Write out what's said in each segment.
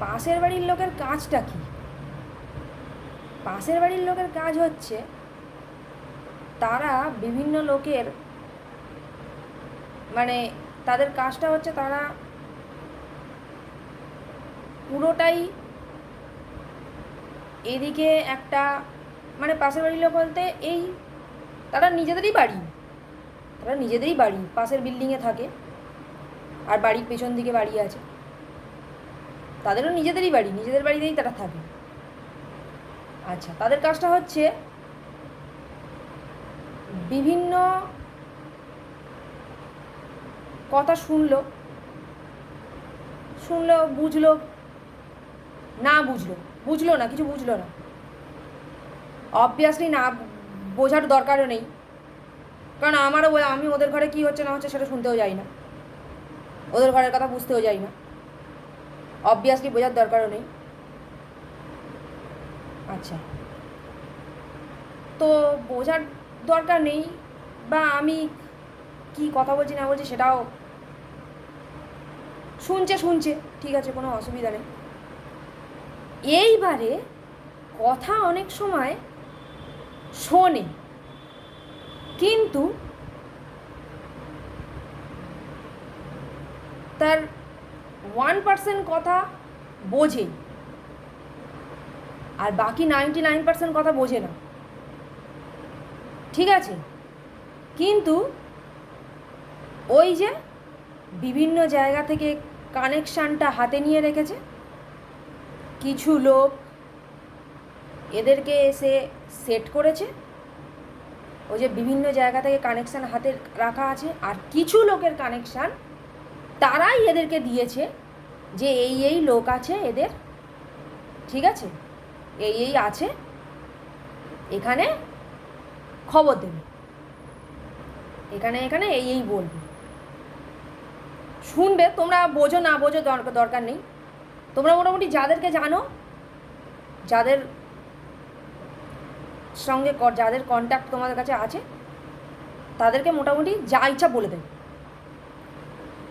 পাশের বাড়ির লোকের কাজটা কি? পাশের বাড়ির লোকের কাজ হচ্ছে তারা বিভিন্ন লোকের মানে তাদের কাজটা হচ্ছে তারা পুরোটাই এদিকে একটা মানে পাশের বাড়ির লোক বলতে এই তারা নিজেদেরই বাড়ি পাশের বিল্ডিংয়ে থাকে, আর বাড়ির পেছন দিকে বাড়ি আছে, তাদেরও নিজেদেরই বাড়ি, নিজেদের বাড়িতেই তারা থাকে। আচ্ছা, তাদের কাজটা হচ্ছে বিভিন্ন কথা শুনলো, বুঝলো না, বুঝলো না, কিছু বুঝলো না, অবভিয়াসলি না বোঝার দরকারও নেই, কারণ আমি ওদের ঘরে কী হচ্ছে না হচ্ছে সেটা শুনতেও যাই না, ওদের ঘরের কথা বুঝতেও যাই না, অবভিয়াসলি বোঝার দরকারও নেই। আচ্ছা, তো বোঝার দরকার নেই বা আমি কি কথা বলছি না বলছি সেটাও শুনছে, ঠিক আছে, কোনো অসুবিধা নেই। এইবারে কথা অনেক সময় শোনে কিন্তু তার 1% কথা বোঝে আর বাকি 99% কথা বোঝে না, ঠিক আছে? কিন্তু ওই যে বিভিন্ন জায়গা থেকে কানেকশানটা হাতে নিয়ে রেখেছে কিছু লোক, এদেরকে এসে সেট করেছে, ওই যে বিভিন্ন জায়গা থেকে কানেকশান হাতে রাখা আছে, আর কিছু লোকের কানেকশান তারাই এদেরকে দিয়েছে যে এই লোক আছে এদের, ঠিক আছে, এই আছে, এখানে খবর দেবে, এখানে এই বলবে, শুনবে, তোমরা বোঝো না বোঝো দরকার নেই, তোমরা মোটামুটি যাদেরকে জানো, যাদের সঙ্গে যাদের কন্ট্যাক্ট তোমাদের কাছে আছে, তাদেরকে মোটামুটি যা ইচ্ছা বলে দেবে।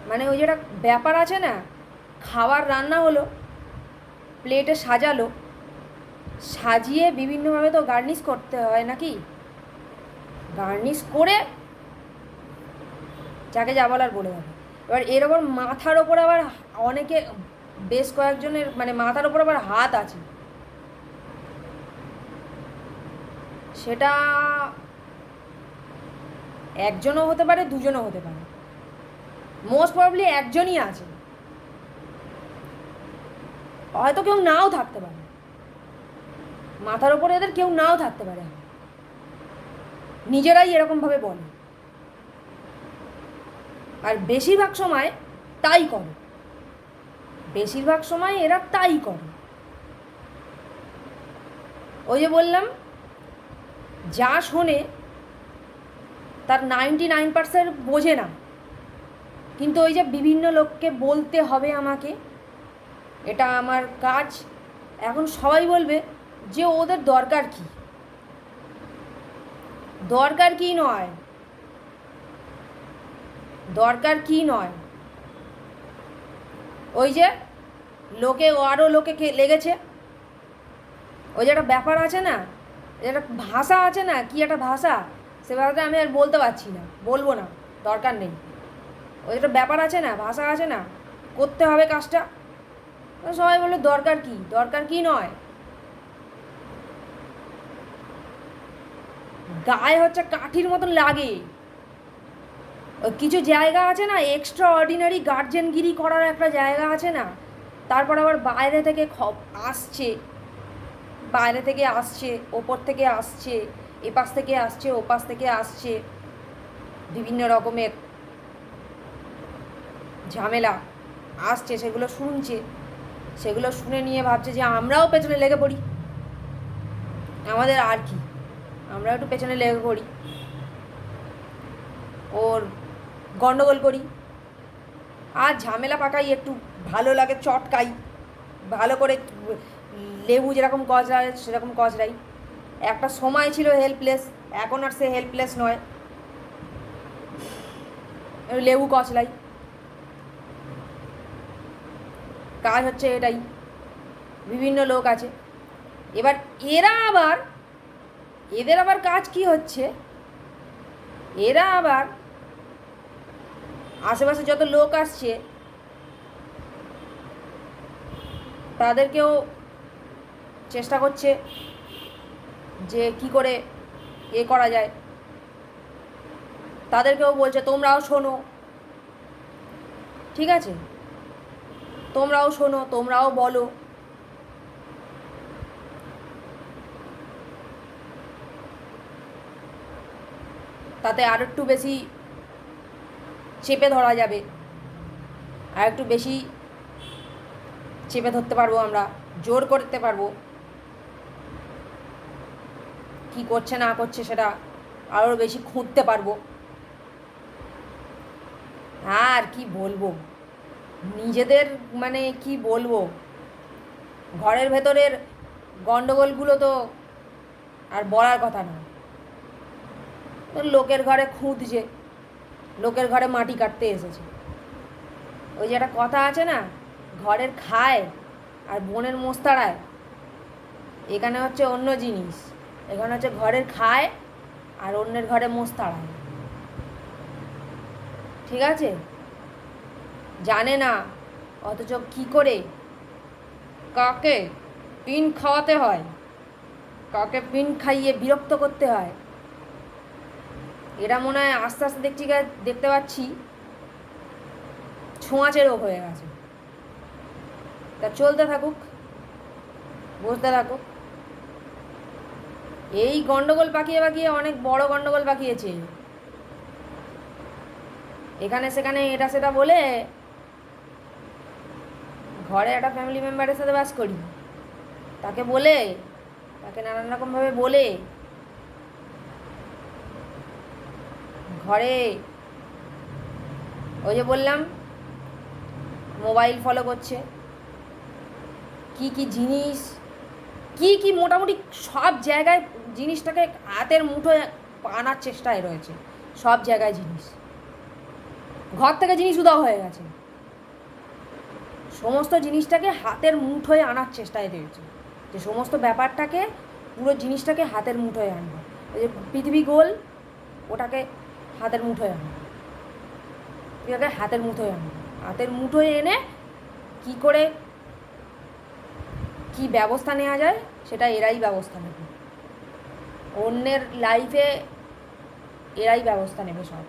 মানে ওই যেটা ব্যাপার আছে না, খাবার রান্না হলো, প্লেটে সাজালো, সাজিয়ে বিভিন্নভাবে তো গার্নিশ করতে হয় নাকি, গার্নিশ করে যাকে যা বলার বলে যাবে। এবার এর ওপর মাথার ওপর আবার অনেকে, বেশ কয়েকজনের মানে মাথার ওপর আবার হাত আছে, সেটা একজনও হতে পারে, দুজনও হতে পারে, মোস্ট প্রবাবলি একজনই আছে, হয়তো কেউ নাও থাকতে পারে, মাথার ওপরে এদের কেউ নাও থাকতে পারে, নিজেরাই এরকমভাবে বলে, আর বেশিরভাগ সময় তাই করে, বেশিরভাগ সময় এরা তাই করে। ওই যে বললাম, যা শোনে তার 99% বোঝে না, কিন্তু ওই যে বিভিন্ন লোককে বলতে হবে আমাকে, এটা আমার কাজ, এখন সবাই বলবে যে ওদের দরকার কি, দরকার কি নয়, দরকার কি নয়, ওই যে লোকে আরও লোকে লেগেছে, ওই যে একটা ব্যাপার আছে না, একটা ভাষা আছে না, কি একটা ভাষা, সে ভাষাটা আমি আর বলতে পারছি না, বলবো না, দরকার নেই, ওই একটা ব্যাপার আছে না, ভাষা আছে না, করতে হবে কাজটা, সবাই বলে দরকার কি, দরকার কি নয়, গায়ে হচ্ছে কাঠির মতন লাগে। ওই কিছু জায়গা আছে না, এক্সট্রা অর্ডিনারি গার্জেনগিরি করার একটা জায়গা আছে না, তারপর আবার বাইরে থেকে আসছে, বাইরে থেকে আসছে, ওপর থেকে আসছে, এপাশ থেকে আসছে, ওপাশ থেকে আসছে, বিভিন্ন রকমের ঝামেলা আসছে, সেগুলো শুনছে, সেগুলো শুনে নিয়ে ভাবছে যে আমরাও পেছনে লেগে পড়ি, আমাদের আর কি, আমরা একটু পেছনে লেগে পড়ি, ওর গণ্ডগোল করি, আর ঝামেলা পাকাই, একটু ভালো লাগে চটকাই, ভালো করে লেবু যেরকম কচড়ায় সেরকম কচড়াই। একটা সময় ছিল হেল্পলেস, এখন আর সে হেল্পলেস নয়, লেবু কচলাই, কাজ হচ্ছে এটাই। বিভিন্ন লোক আছে। এবার এদের আবার কাজ কি হচ্ছে, এরা আবার আশেপাশে যত লোক আসছে তাদেরকেও চেষ্টা করছে যে কি করে করা যায়, তাদেরকেও বলছে তোমরাও শোনো, ঠিক আছে, তোমরাও শোনো, তোমরাও বলো। তাতে আর একটু বেশি চেপে ধরা যাবে, আর একটু বেশি চেপে ধরতে পারবো, আমরা জোর করতে পারবো, কি করছে না করছে সেটা আরও বেশি খুঁজতে পারবো। আর কি বলবো, নিজেদের মানে কি বলবো, ঘরের ভেতরের গণ্ডগোলগুলো তো আর বলার কথা না। তো লোকের ঘরে খুঁজছে, লোকের ঘরে মাটি কাটতে এসেছে। ওই যে একটা কথা আছে না, ঘরের খায় আর বোনের মোস্তাড়ায়, এখানে হচ্ছে অন্য জিনিস। এখানে হচ্ছে ঘরের খায় আর অন্যের ঘরে মোস্তাড়ায়, ঠিক আছে, জানে না অথচ কি করে কাকে পিন খাওয়াতে হয়, কাকে পিন খাইয়ে বিরক্ত করতে হয়। এরা মনে হয় আস্তে আস্তে দেখতে পাচ্ছি ছোঁয়াচে রোগ হয়ে গেছে। তা চলতে থাকুক, বুঝতে থাকুক। এই গন্ডগোল পাকিয়ে পাকিয়ে অনেক বড় গন্ডগোল পাকিয়েছে। এখানে সেখানে এটা সেটা বলে, ঘরে একটা ফ্যামিলি মেম্বারের সাথে বাস করি, তাকে নানান রকমভাবে বলে ঘরে, ওই যে বললাম মোবাইল ফলো করছে, কি কি জিনিস, কি মোটামুটি সব জায়গায় জিনিসটাকে হাতের মুঠোয় আনার চেষ্টায় রয়েছে। সব জায়গায় জিনিস, ঘর থেকে জিনিস উধাও হয়ে গেছে, সমস্ত জিনিসটাকে হাতের মুঠোয় আনার চেষ্টায় রয়েছে, যে সমস্ত ব্যাপারটাকে পুরো জিনিসটাকে হাতের মুঠোয় আনবে। ওই যে পৃথিবী গোল, ওটাকে হাতের মুঠোয় আনবে, ওটাকে হাতের মুঠোয় আনবে, হাতের মুঠোয় এনে কি করে কি ব্যবস্থা নেওয়া যায় সেটা এরাই ব্যবস্থা নেবে। অন্যের লাইফে এরাই ব্যবস্থা নেবে সব।